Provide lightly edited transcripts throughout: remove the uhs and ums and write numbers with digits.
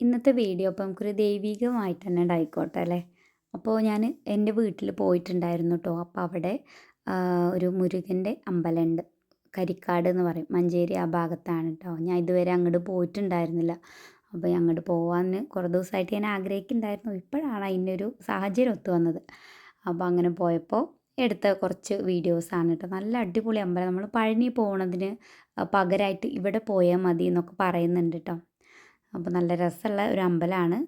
ഇന്നത്തെ വീഡിയോ അപ്പം നമുക്കൊരു ദൈവികമായിട്ട് തന്നെ ഉണ്ടായിക്കോട്ടെ അല്ലേ. അപ്പോൾ ഞാൻ എൻ്റെ വീട്ടിൽ പോയിട്ടുണ്ടായിരുന്നു കേട്ടോ. അപ്പോൾ അവിടെ ഒരു മുരുകൻ്റെ അമ്പലമുണ്ട്. കരിക്കാട് എന്ന് പറയും, മഞ്ചേരി ആ ഭാഗത്താണ് കേട്ടോ. ഞാൻ ഇതുവരെ അങ്ങോട്ട് പോയിട്ടുണ്ടായിരുന്നില്ല. അപ്പോൾ അങ്ങോട്ട് പോകാൻ കുറേ ദിവസമായിട്ട് ഞാൻ ആഗ്രഹിക്കുന്നുണ്ടായിരുന്നു. ഇപ്പോഴാണ് അതിനൊരു സാഹചര്യം ഒത്തു വന്നത്. അപ്പോൾ അങ്ങനെ പോയപ്പോൾ എടുത്ത കുറച്ച് വീഡിയോസാണ് കേട്ടോ. നല്ല അടിപൊളി അമ്പലം. നമ്മൾ പഴനി പോണതിന് പകരമായിട്ട് ഇവിടെ പോയാൽ മതി എന്നൊക്കെ പറയുന്നുണ്ട് കേട്ടോ. അപ്പോൾ നല്ല രസമുള്ള ഒരു അമ്പലമാണ്.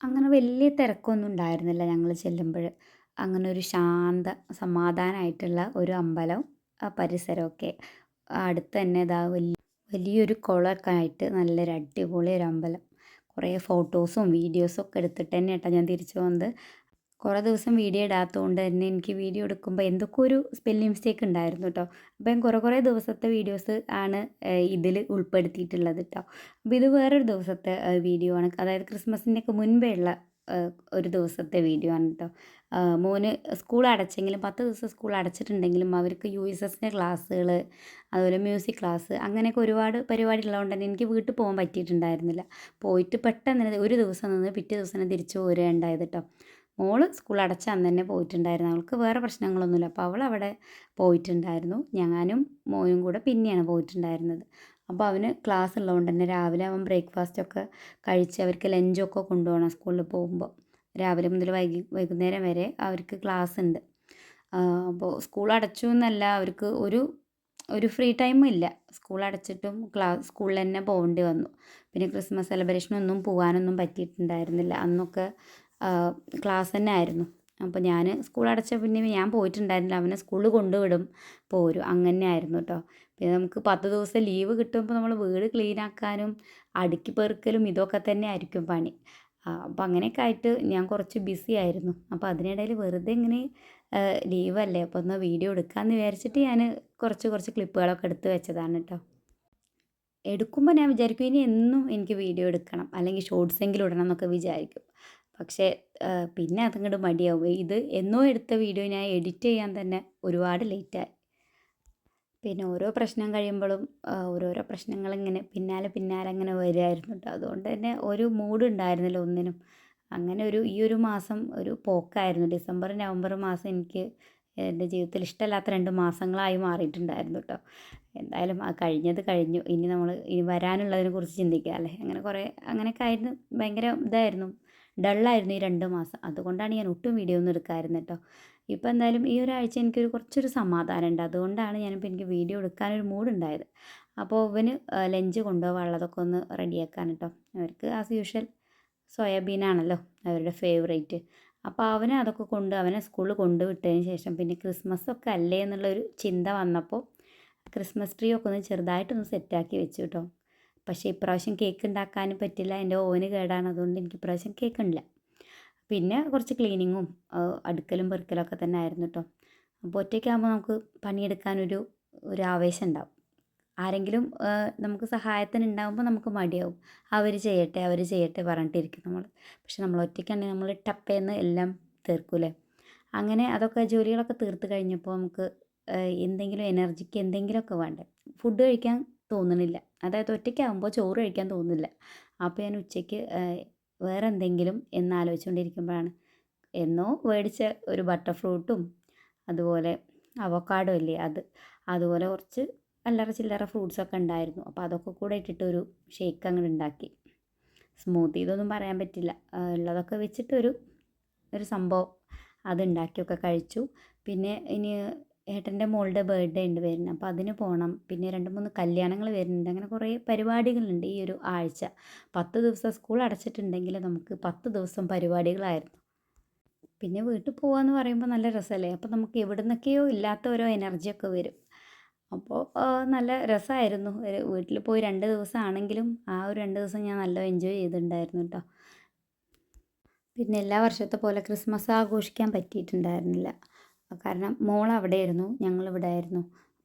അങ്ങനെ വലിയ തിരക്കൊന്നും ഉണ്ടായിരുന്നില്ല ഞങ്ങൾ ചെല്ലുമ്പോൾ. അങ്ങനെ ഒരു ശാന്ത സമാധാനമായിട്ടുള്ള ഒരു അമ്പലം, പരിസരമൊക്കെ. അടുത്ത് തന്നെ ഇതാ വലിയൊരു കുളമൊക്കെ ആയിട്ട് നല്ലൊരു അടിപൊളി ഒരു അമ്പലം. കുറേ ഫോട്ടോസും വീഡിയോസും ഒക്കെ എടുത്തിട്ട് തന്നെ കേട്ടോ ഞാൻ തിരിച്ചു പോകുന്നത്. കുറേ ദിവസം വീഡിയോ ഇടാത്തതുകൊണ്ട് തന്നെ എനിക്ക് വീഡിയോ എടുക്കുമ്പോൾ എന്തൊക്കെ ഒരു സ്പെല്ലിംഗ് മിസ്റ്റേക്ക് ഉണ്ടായിരുന്നു കേട്ടോ. അപ്പോൾ ഞാൻ കുറേ ദിവസത്തെ വീഡിയോസ് ആണ് ഇതിൽ ഉൾപ്പെടുത്തിയിട്ടുള്ളത് കേട്ടോ. അപ്പോൾ ഇത് വേറൊരു ദിവസത്തെ വീഡിയോ ആണ്. അതായത് ക്രിസ്മസിൻ്റെയൊക്കെ മുൻപേ ഉള്ള ഒരു ദിവസത്തെ വീഡിയോ ആണ് കേട്ടോ. മോന് സ്കൂൾ അടച്ചെങ്കിലും 10 ദിവസം സ്കൂൾ അടച്ചിട്ടുണ്ടെങ്കിലും അവർക്ക് USSൻ്റെ ക്ലാസ്സുകൾ, അതുപോലെ മ്യൂസിക് ക്ലാസ്, അങ്ങനെയൊക്കെ ഒരുപാട് പരിപാടി ഉള്ളതുകൊണ്ട് തന്നെ എനിക്ക് വീട്ടിൽ പോകാൻ പറ്റിയിട്ടുണ്ടായിരുന്നില്ല. പോയിട്ട് പെട്ടെന്ന് തന്നെ ഒരു ദിവസം നിന്ന് പിറ്റേ ദിവസം തന്നെ തിരിച്ചു പോരുകയുണ്ടായത് കേട്ടോ. മോള് സ്കൂൾ അടച്ച അന്ന് തന്നെ പോയിട്ടുണ്ടായിരുന്നു. അവൾക്ക് വേറെ പ്രശ്നങ്ങളൊന്നുമില്ല. അപ്പോൾ അവളവിടെ പോയിട്ടുണ്ടായിരുന്നു. ഞാനും മോനും കൂടെ പിന്നെയാണ് പോയിട്ടുണ്ടായിരുന്നത്. അപ്പോൾ അവന് ക്ലാസ് ഉള്ളതുകൊണ്ട് തന്നെ രാവിലെ അവൻ ബ്രേക്ക്ഫാസ്റ്റൊക്കെ കഴിച്ച് അവർക്ക് ലഞ്ചൊക്കെ കൊണ്ടുപോകണം സ്കൂളിൽ പോകുമ്പോൾ. രാവിലെ മുതൽ വൈകുന്നേരം വരെ അവർക്ക് ക്ലാസ് ഉണ്ട്. അപ്പോൾ സ്കൂൾ അടച്ചു എന്നല്ല, അവർക്ക് ഒരു ഫ്രീ ടൈമും ഇല്ല. സ്കൂൾ അടച്ചിട്ടും സ്കൂളിൽ തന്നെ പോകേണ്ടി വന്നു. പിന്നെ ക്രിസ്മസ് സെലിബ്രേഷനൊന്നും പോകാനൊന്നും പറ്റിയിട്ടുണ്ടായിരുന്നില്ല. അന്നൊക്കെ ക്ലാസ് തന്നെ ആയിരുന്നു. അപ്പോൾ ഞാൻ സ്കൂൾ അടച്ച പിന്നെ ഞാൻ പോയിട്ടുണ്ടായിരുന്നില്ല. അവനെ സ്കൂളിൽ കൊണ്ടുവിടും, പോരും, അങ്ങനെ ആയിരുന്നു കേട്ടോ. പിന്നെ നമുക്ക് 10 ദിവസം ലീവ് കിട്ടുമ്പോൾ നമ്മൾ വീട് ക്ലീൻ ആക്കാനും അടുക്കി പെറുക്കലും ഇതൊക്കെ തന്നെ ആയിരിക്കും പണി. അപ്പോൾ അങ്ങനെയൊക്കെ ആയിട്ട് ഞാൻ കുറച്ച് ബിസി ആയിരുന്നു. അപ്പോൾ അതിനിടയിൽ വെറുതെ ഇങ്ങനെ ലീവല്ലേ അപ്പോൾ ഒന്ന് വീഡിയോ എടുക്കാമെന്ന് വിചാരിച്ചിട്ട് ഞാൻ കുറച്ച് ക്ലിപ്പുകളൊക്കെ എടുത്ത് വെച്ചതാണ് കേട്ടോ. എടുക്കുമ്പോൾ ഞാൻ വിചാരിക്കും ഇനി എന്നും എനിക്ക് വീഡിയോ എടുക്കണം, അല്ലെങ്കിൽ ഷോർട്സെങ്കിലും ഇടണം എന്നൊക്കെ വിചാരിക്കും. പക്ഷേ പിന്നെ അതങ്ങോട്ട് മടിയാവും. ഇത് എന്നോ എടുത്ത വീഡിയോ ഞാൻ എഡിറ്റ് ചെയ്യാൻ തന്നെ ഒരുപാട് ലേറ്റായി. പിന്നെ ഓരോ പ്രശ്നം കഴിയുമ്പോഴും ഓരോരോ പ്രശ്നങ്ങളിങ്ങനെ പിന്നാലെ അങ്ങനെ വരുമായിരുന്നു കേട്ടോ. അതുകൊണ്ട് തന്നെ ഒരു മൂഡ് ഉണ്ടായിരുന്നില്ല ഒന്നിനും. അങ്ങനെ ഈ ഒരു മാസം ഒരു പോക്കായിരുന്നു. ഡിസംബർ നവംബർ മാസം എനിക്ക് എൻ്റെ ജീവിതത്തിൽ ഇഷ്ടമല്ലാത്ത 2 മാസങ്ങളായി മാറിയിട്ടുണ്ടായിരുന്നു കേട്ടോ. എന്തായാലും ആ കഴിഞ്ഞത് കഴിഞ്ഞു. ഇനി വരാനുള്ളതിനെ കുറിച്ച് ചിന്തിക്കുക അല്ലേ. അങ്ങനെയൊക്കെ ആയിരുന്നു. ഭയങ്കര ഇതായിരുന്നു, ഡള്ളായിരുന്നു ഈ 2 മാസം. അതുകൊണ്ടാണ് ഞാൻ ഒട്ടും വീഡിയോ ഒന്നും എടുക്കാതിരുന്നത് കേട്ടോ. ഇപ്പോൾ എന്തായാലും ഈ ഒരാഴ്ച എനിക്കൊരു കുറച്ചൊരു സമാധാനമുണ്ട്. അതുകൊണ്ടാണ് ഞാനിപ്പോൾ എനിക്ക് വീഡിയോ എടുക്കാനൊരു മൂഡുണ്ടായത്. അപ്പോൾ ഇവന് ലഞ്ച് കൊണ്ടുപോകാനുള്ളതൊക്കെ ഒന്ന് റെഡിയാക്കാൻ കേട്ടോ. അവർക്ക് ആസ് യൂഷ്വൽ സോയാബീനാണല്ലോ അവരുടെ ഫേവറേറ്റ്. അപ്പോൾ അവനെ സ്കൂളിൽ കൊണ്ടുവിട്ടതിന് ശേഷം പിന്നെ ക്രിസ്മസൊക്കെ അല്ലേ എന്നുള്ളൊരു ചിന്ത വന്നപ്പോൾ ക്രിസ്മസ് ട്രീ ഒക്കെ ഒന്ന് ചെറുതായിട്ടൊന്ന് സെറ്റാക്കി വെച്ചു കേട്ടോ. പക്ഷേ ഇപ്രാവശ്യം കേക്ക് ഉണ്ടാക്കാനും പറ്റില്ല. എൻ്റെ ഓവന് കേടാണ്. അതുകൊണ്ട് എനിക്ക് ഇപ്രാവശ്യം കേക്ക് ഉണ്ടില്ല. പിന്നെ കുറച്ച് ക്ലീനിങ്ങും അടുക്കലും പെറുക്കലൊക്കെ തന്നെ ആയിരുന്നു കേട്ടോ. അപ്പോൾ ഒറ്റയ്ക്കാകുമ്പോൾ നമുക്ക് പണിയെടുക്കാനൊരു ആവേശം ഉണ്ടാവും. ആരെങ്കിലും നമുക്ക് സഹായത്തിന് ഉണ്ടാകുമ്പോൾ നമുക്ക് മടിയാവും. അവർ ചെയ്യട്ടെ പറഞ്ഞിട്ടിരിക്കും നമ്മൾ. പക്ഷെ നമ്മൾ ഒറ്റയ്ക്കാണെങ്കിൽ നമ്മൾ ടപ്പേന്ന് എല്ലാം തീർക്കൂലേ. അങ്ങനെ അതൊക്കെ ജോലികളൊക്കെ തീർത്ത് കഴിഞ്ഞപ്പോൾ നമുക്ക് എന്തെങ്കിലും എനർജിക്ക് എന്തെങ്കിലുമൊക്കെ വേണ്ടേ. ഫുഡ് കഴിക്കാൻ തോന്നണില്ല. അതായത് ഒറ്റയ്ക്കാകുമ്പോൾ ചോറ് കഴിക്കാൻ തോന്നുന്നില്ല. അപ്പോൾ ഞാൻ ഉച്ചയ്ക്ക് വേറെ എന്തെങ്കിലും എന്നാലോചിച്ചുകൊണ്ടിരിക്കുമ്പോഴാണ് എന്നോ മേടിച്ച ഒരു ബട്ടർ ഫ്രൂട്ടും അതുപോലെ അവക്കാഡോ ഇല്ലേ അതുപോലെ കുറച്ച് അല്ലറ ചില്ലറ ഫ്രൂട്ട്സൊക്കെ ഉണ്ടായിരുന്നു. അപ്പോൾ അതൊക്കെ കൂടെ ഇട്ടിട്ടൊരു ഷേക്ക് അങ്ങോട്ട് ഉണ്ടാക്കി. സ്മൂത്തി ഇതൊന്നും പറയാൻ പറ്റില്ല, ഉള്ളതൊക്കെ വെച്ചിട്ടൊരു സംഭവം അതുണ്ടാക്കിയൊക്കെ കഴിച്ചു. പിന്നെ ഇനി ഏട്ടൻ്റെ മോളുടെ ബർത്ത്ഡേ ഉണ്ട് വരുന്നത്. അപ്പോൾ അതിന് പോകണം. പിന്നെ 2-3 കല്യാണങ്ങൾ വരുന്നുണ്ട്. അങ്ങനെ കുറേ പരിപാടികളുണ്ട് ഈ ഒരു ആഴ്ച. 10 ദിവസം സ്കൂൾ അടച്ചിട്ടുണ്ടെങ്കിൽ നമുക്ക് 10 ദിവസം പരിപാടികളായിരുന്നു. പിന്നെ വീട്ടിൽ പോകാമെന്ന് പറയുമ്പോൾ നല്ല രസമല്ലേ. അപ്പോൾ നമുക്ക് എവിടെ നിന്നൊക്കെയോ ഇല്ലാത്ത ഓരോ എനർജിയൊക്കെ വരും. അപ്പോൾ നല്ല രസമായിരുന്നു. വീട്ടിൽ പോയി 2 ദിവസമാണെങ്കിലും ആ ഒരു 2 ദിവസം ഞാൻ നല്ല എൻജോയ് ചെയ്തിട്ടുണ്ടായിരുന്നു കേട്ടോ. പിന്നെ എല്ലാ വർഷത്തെ പോലെ ക്രിസ്മസ് ആഘോഷിക്കാൻ പറ്റിയിട്ടുണ്ടായിരുന്നില്ല. കാരണം മോൾ അവിടെയായിരുന്നു, ഞങ്ങളിവിടെ ആയിരുന്നു.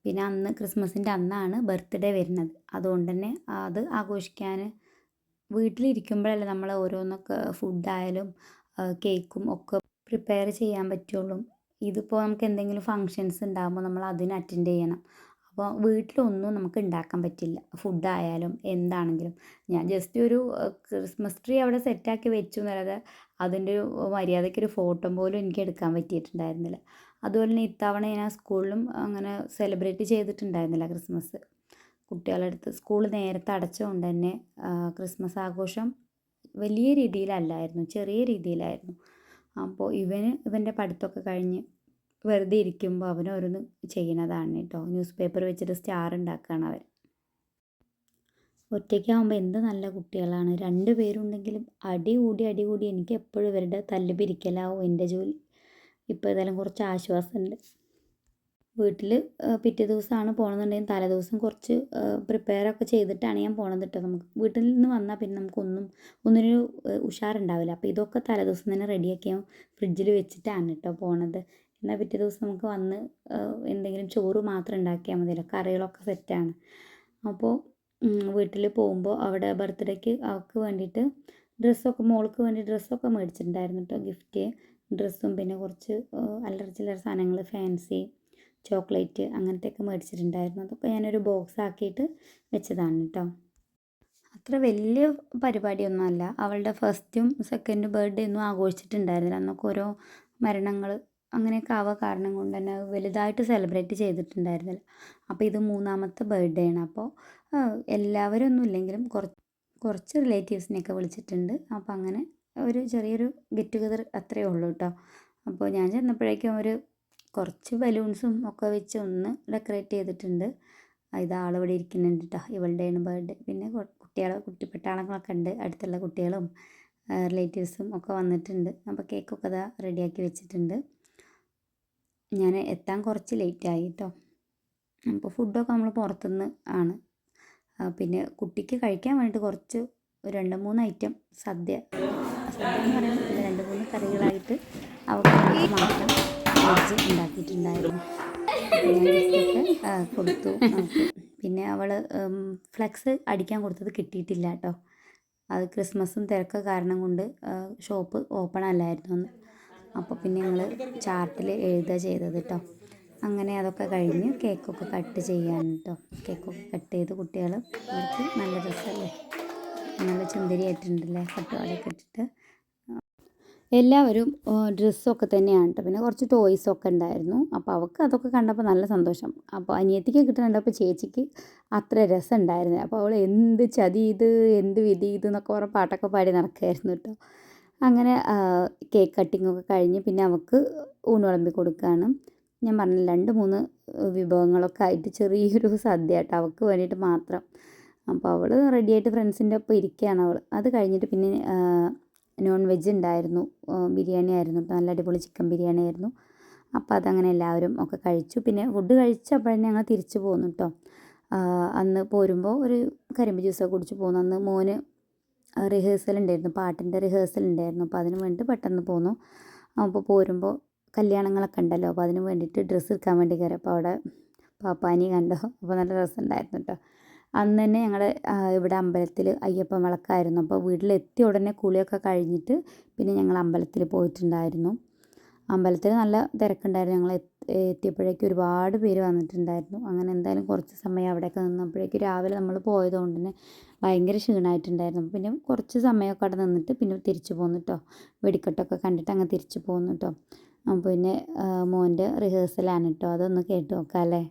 പിന്നെ അന്ന് ക്രിസ്മസിൻ്റെ അന്നാണ് ബർത്ത്ഡേ വരുന്നത്. അതുകൊണ്ട് തന്നെ അത് ആഘോഷിക്കാൻ വീട്ടിലിരിക്കുമ്പോഴല്ലേ നമ്മൾ ഓരോന്നൊക്കെ ഫുഡായാലും കേക്കും ഒക്കെ പ്രിപ്പയർ ചെയ്യാൻ പറ്റുള്ളൂ. ഇതിപ്പോൾ നമുക്ക് എന്തെങ്കിലും ഫങ്ഷൻസ് ഉണ്ടാകുമ്പോൾ നമ്മൾ അതിന് അറ്റൻഡ് ചെയ്യണം. അപ്പോൾ വീട്ടിലൊന്നും നമുക്ക് ഉണ്ടാക്കാൻ പറ്റില്ല, ഫുഡായാലും എന്താണെങ്കിലും. ഞാൻ ജസ്റ്റ് ഒരു ക്രിസ്മസ് ട്രീ അവിടെ സെറ്റാക്കി വെച്ചു എന്നല്ലാതെ അതിൻ്റെ ഒരു മര്യാദയ്ക്കൊരു ഫോട്ടോ പോലും എനിക്ക് എടുക്കാൻ പറ്റിയിട്ടുണ്ടായിരുന്നില്ല. അതുപോലെ തന്നെ ഇത്തവണ ഞാൻ സ്കൂളിലും അങ്ങനെ സെലിബ്രേറ്റ് ചെയ്തിട്ടുണ്ടായിരുന്നില്ല ക്രിസ്മസ്. കുട്ടികളുടെ അടുത്ത് സ്കൂൾ നേരത്തെ അടച്ചതുകൊണ്ട് തന്നെ ക്രിസ്മസ് ആഘോഷം വലിയ രീതിയിലല്ലായിരുന്നു, ചെറിയ രീതിയിലായിരുന്നു. അപ്പോൾ ഇവൻ്റെ പഠിത്തമൊക്കെ കഴിഞ്ഞ് വെറുതെ ഇരിക്കുമ്പോൾ അവൻ ഓരോന്ന് ചെയ്യണതാണ് കേട്ടോ. ന്യൂസ് പേപ്പർ വെച്ചിട്ട് സ്റ്റാർ ഉണ്ടാക്കുകയാണ് അവൻ. ഒറ്റയ്ക്കാവുമ്പോൾ എന്ത് നല്ല കുട്ടികളാണ്. 2 പേരുണ്ടെങ്കിലും അടി കൂടി എനിക്ക് എപ്പോഴും ഇവരുടെ തല്ല് പിരിക്കലാവും എൻ്റെ ജോലി. ഇപ്പോൾ ഏതായാലും കുറച്ച് ആശ്വാസമുണ്ട്. വീട്ടിൽ പിറ്റേ ദിവസമാണ് പോകണമെന്നുണ്ടെങ്കിൽ തലേദിവസം കുറച്ച് പ്രിപ്പയറൊക്കെ ചെയ്തിട്ടാണ് ഞാൻ പോണത് കേട്ടോ. നമുക്ക് വീട്ടിൽ നിന്ന് വന്നാൽ പിന്നെ ഒന്നിനൊരു ഉഷാറുണ്ടാവില്ല. അപ്പോൾ ഇതൊക്കെ തലേദിവസം തന്നെ റെഡിയാക്കി ഞാൻ ഫ്രിഡ്ജിൽ വെച്ചിട്ടാണ് കേട്ടോ പോണത്. എന്നാൽ പിറ്റേ ദിവസം നമുക്ക് വന്ന് എന്തെങ്കിലും ചോറ് മാത്രം ഉണ്ടാക്കിയാൽ മതിയല്ലോ, കറികളൊക്കെ സെറ്റാണ്. അപ്പോൾ വീട്ടിൽ പോകുമ്പോൾ അവിടെ ബർത്ത്ഡേക്ക് അവൾക്ക് വേണ്ടിയിട്ട് മോൾക്ക് വേണ്ടി ഡ്രസ്സൊക്കെ മേടിച്ചിട്ടുണ്ടായിരുന്നു കേട്ടോ. ഗിഫ്റ്റ് ഡ്രസ്സും പിന്നെ കുറച്ച് അല്ലറ ചില്ലറ സാധനങ്ങൾ, ഫാൻസി ചോക്ലേറ്റ് അങ്ങനത്തെയൊക്കെ മേടിച്ചിട്ടുണ്ടായിരുന്നു. അതൊക്കെ ഞാനൊരു ബോക്സ് ആക്കിയിട്ട് വെച്ചതാണ് കേട്ടോ. അത്ര വലിയ പരിപാടിയൊന്നുമല്ല. അവളുടെ ഫസ്റ്റും സെക്കൻഡും ബർത്ത്ഡേ ഒന്നും ആഘോഷിച്ചിട്ടുണ്ടായിരുന്നില്ല. അന്നൊക്കെ ഓരോ മരണങ്ങൾ അങ്ങനെയൊക്കെ ആവുക കാരണം കൊണ്ട് തന്നെ വലുതായിട്ട് സെലിബ്രേറ്റ് ചെയ്തിട്ടുണ്ടായിരുന്നില്ല. അപ്പോൾ ഇത് 3ാമത്തെ ബർത്ത്ഡേ ആണ്. അപ്പോൾ എല്ലാവരും ഒന്നും ഇല്ലെങ്കിലും കുറച്ച് റിലേറ്റീവ്സിനെയൊക്കെ വിളിച്ചിട്ടുണ്ട്. അപ്പോൾ അങ്ങനെ ഒരു ചെറിയൊരു ഗെറ്റ് ടുഗദർ അത്രയേ ഉള്ളൂ കേട്ടോ. അപ്പോൾ ഞാൻ ചെന്നപ്പോഴേക്കും കുറച്ച് ബലൂൺസും ഒക്കെ വെച്ച് ഒന്ന് ഡെക്കറേറ്റ് ചെയ്തിട്ടുണ്ട്. ഇത് ആളിവിടെ ഇരിക്കുന്നുണ്ട് കേട്ടോ. ഇവളുടെയാണ് ബർത്ത്ഡേ. പിന്നെ കുട്ടിപ്പട്ടാളങ്ങളൊക്കെ ഉണ്ട്, അടുത്തുള്ള കുട്ടികളും റിലേറ്റീവ്സും ഒക്കെ വന്നിട്ടുണ്ട്. അപ്പോൾ കേക്കൊക്കെ ഇതാ റെഡിയാക്കി വെച്ചിട്ടുണ്ട്. ഞാൻ എത്താൻ കുറച്ച് ലേറ്റായി കേട്ടോ. അപ്പോൾ ഫുഡൊക്കെ നമ്മൾ പുറത്തുനിന്ന് ആണ്. പിന്നെ കുട്ടിക്ക് കഴിക്കാൻ വേണ്ടിയിട്ട് കുറച്ച് 2-3 ഐറ്റം സദ്യ എന്ന് പറയുന്നത് 2-3 കറികളായിട്ട് അവർക്ക് മാത്രം വെജ് ഉണ്ടാക്കിയിട്ടുണ്ടായിരുന്നു. ഞാൻ ഗിഫ്റ്റൊക്കെ കൊടുത്തു. പിന്നെ അവൾ ഫ്ലെക്സ് അടിക്കാൻ കൊടുത്തത് കിട്ടിയിട്ടില്ല കേട്ടോ. അത് ക്രിസ്മസും തിരക്ക് കാരണം കൊണ്ട് ഷോപ്പ് ഓപ്പൺ അല്ലായിരുന്നു അന്ന്. അപ്പോൾ പിന്നെ ഞങ്ങൾ ചാർട്ടിൽ എഴുതുക ചെയ്തത് കേട്ടോ. അങ്ങനെ അതൊക്കെ കഴിഞ്ഞ് കേക്കൊക്കെ കട്ട് ചെയ്യാൻ കേട്ടോ. കേക്കൊക്കെ കട്ട് ചെയ്ത് കുട്ടികൾ അവർക്ക് നല്ല രസമല്ലേ, നല്ല ചുന്ദരിയായിട്ടുണ്ടല്ലേ കട്ടുപാടൊക്കെ ഇട്ടിട്ട്. എല്ലാവരും ഡ്രസ്സൊക്കെ തന്നെയാണ് കേട്ടോ. പിന്നെ കുറച്ച് ടോയ്സൊക്കെ ഉണ്ടായിരുന്നു. അപ്പോൾ അവൾക്ക് അതൊക്കെ കണ്ടപ്പോൾ നല്ല സന്തോഷം. അപ്പോൾ അനിയത്തിക്ക് കിട്ടുന്നുണ്ടപ്പോൾ ചേച്ചിക്ക് അത്ര രസം ഉണ്ടായിരുന്നില്ല. അപ്പോൾ അവൾ എന്ത് ചതി ഇത്, എന്ത് വിധി ഇത് എന്നൊക്കെ പറഞ്ഞ പാട്ടൊക്കെ പാടി നടക്കുകയായിരുന്നു കേട്ടോ. അങ്ങനെ കേക്ക് കട്ടിങ്ങൊക്കെ കഴിഞ്ഞ് പിന്നെ അവൾക്ക് ഊണ് വിളമ്പി കൊടുക്കുകയാണ്. ഞാൻ പറഞ്ഞില്ല 2-3 വിഭവങ്ങളൊക്കെ ആയിട്ട് ചെറിയൊരു സദ്യ കേട്ടോ, അവൾക്ക് വേണ്ടിയിട്ട് മാത്രം. അപ്പോൾ അവൾ റെഡിയായിട്ട് ഫ്രണ്ട്സിൻ്റെ ഒപ്പം ഇരിക്കുകയാണ് അവൾ. അത് കഴിഞ്ഞിട്ട് പിന്നെ നോൺ വെജ് ഉണ്ടായിരുന്നു, ബിരിയാണി ആയിരുന്നു കേട്ടോ. നല്ല അടിപൊളി ചിക്കൻ ബിരിയാണി ആയിരുന്നു. അപ്പോൾ അതങ്ങനെ എല്ലാവരും ഒക്കെ കഴിച്ചു. പിന്നെ ഫുഡ് കഴിച്ചപ്പോഴേ ഞങ്ങൾ തിരിച്ചു പോന്നു കേട്ടോ. അന്ന് പോരുമ്പോൾ ഒരു കരിമ്പ് ജ്യൂസൊക്കെ കുടിച്ച് പോന്നു. അന്ന് മോന് റിഹേഴ്സൽ ഉണ്ടായിരുന്നു, പാട്ടിൻ്റെ റിഹേഴ്സൽ ഉണ്ടായിരുന്നു. അപ്പോൾ അതിന് വേണ്ടി പെട്ടെന്ന് പോന്നു. അപ്പോൾ പോരുമ്പോൾ കല്യാണങ്ങളൊക്കെ ഉണ്ടല്ലോ, അപ്പോൾ അതിന് വേണ്ടിയിട്ട് ഡ്രസ്സ് എടുക്കാൻ വേണ്ടി കയറി. അപ്പോൾ അവിടെ പാപ്പാനി കണ്ടോ, അപ്പോൾ നല്ല രസമുണ്ടായിരുന്നു കേട്ടോ. അന്ന് തന്നെ ഞങ്ങൾ ഇവിടെ അമ്പലത്തിൽ അയ്യപ്പൻ വിളക്കായിരുന്നു. അപ്പോൾ വീട്ടിലെത്തിയ ഉടനെ കുളിയൊക്കെ കഴിഞ്ഞിട്ട് പിന്നെ ഞങ്ങൾ അമ്പലത്തിൽ പോയിട്ടുണ്ടായിരുന്നു. അമ്പലത്തിൽ നല്ല തിരക്കുണ്ടായിരുന്നു. ഞങ്ങൾ എത്തിയപ്പോഴേക്കും ഒരുപാട് പേര് വന്നിട്ടുണ്ടായിരുന്നു. അങ്ങനെ എന്തായാലും കുറച്ച് സമയം അവിടെയൊക്കെ നിന്നപ്പോഴേക്കും രാവിലെ നമ്മൾ പോയതുകൊണ്ട് തന്നെ ഭയങ്കര ക്ഷീണമായിട്ടുണ്ടായിരുന്നു. പിന്നെ കുറച്ച് സമയമൊക്കെ അവിടെ നിന്നിട്ട് പിന്നെ തിരിച്ചു പോന്നു കേട്ടോ. വെടിക്കെട്ടൊക്കെ കണ്ടിട്ട് അങ്ങ് തിരിച്ചു പോന്നു കേട്ടോ. പിന്നെ മോൻ്റെ റിഹേഴ്സലാണ് കേട്ടോ, അതൊന്ന് കേട്ട് നോക്കാം അല്ലേ.